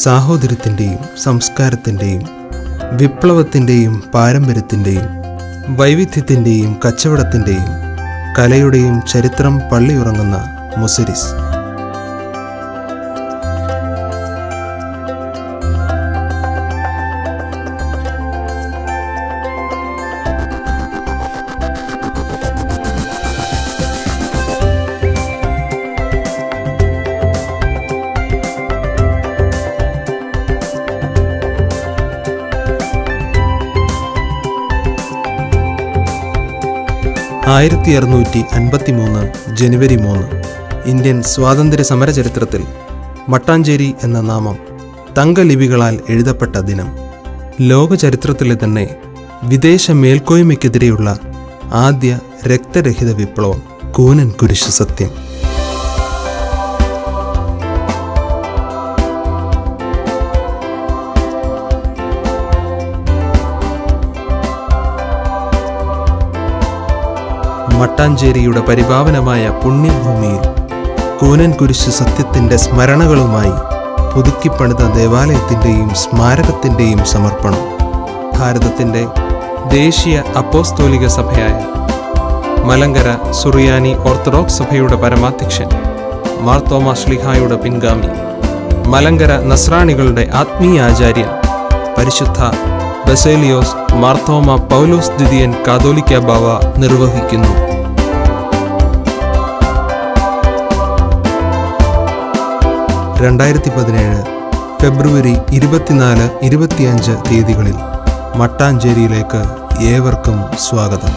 സാഹോദര്യത്തിൻ്റെയും സംസ്കാരത്തിൻ്റെയും വിപ്ലവത്തിൻ്റെയും പാരമ്പര്യത്തിൻ്റെയും വൈവിധ്യത്തിൻ്റെയും കച്ചവടത്തിൻ്റെയും കലയുടെയും ചരിത്രം പള്ളിയുറങ്ങുന്ന മുസിരിസ്. ജനുവരി 3 ഇന്ത്യൻ സ്വാതന്ത്ര്യ സമര ചരിത്രത്തിൽ മട്ടാഞ്ചേരി എന്ന നാമം തങ്കലിപികളാൽ എഴുതപ്പെട്ട ദിനം. ലോക ചരിത്രത്തിലെ തന്നെ വിദേശ മേൽക്കോയ്മയ്ക്കെതിരെയുള്ള ആദ്യ രക്തരഹിത വിപ്ലവം, കൂനൻ കുരിശ് സത്യം. മട്ടാഞ്ചേരിയുടെ പരിപാവനമായ പുണ്യഭൂമിയിൽ കൂനൻ കുരിശ് സത്യത്തിൻ്റെ സ്മരണകളുമായി പുതുക്കിപ്പണിത ദേവാലയത്തിൻ്റെയും സ്മാരകത്തിൻ്റെയും സമർപ്പണം ഭാരതത്തിൻ്റെ ദേശീയ അപ്പോസ്തോലിക സഭയായ മലങ്കര സുറിയാനി ഓർത്തഡോക്സ് സഭയുടെ പരമാധ്യക്ഷൻ മാർത്തോമാ ശ്ലീഹായുടെ പിൻഗാമി, മലങ്കര നസ്രാണികളുടെ ആത്മീയ ആചാര്യൻ പരിശുദ്ധ ബസേലിയോസ് മാർത്തോമാ പൗലോസ് ദ്വിതീയൻ കാതോലിക്ക ബാവ നിർവഹിക്കുന്നു. ഫെബ്രുവരി 24-25 തീയതികളിൽ മട്ടാഞ്ചേരിയിലേക്ക് ഏവർക്കും സ്വാഗതം.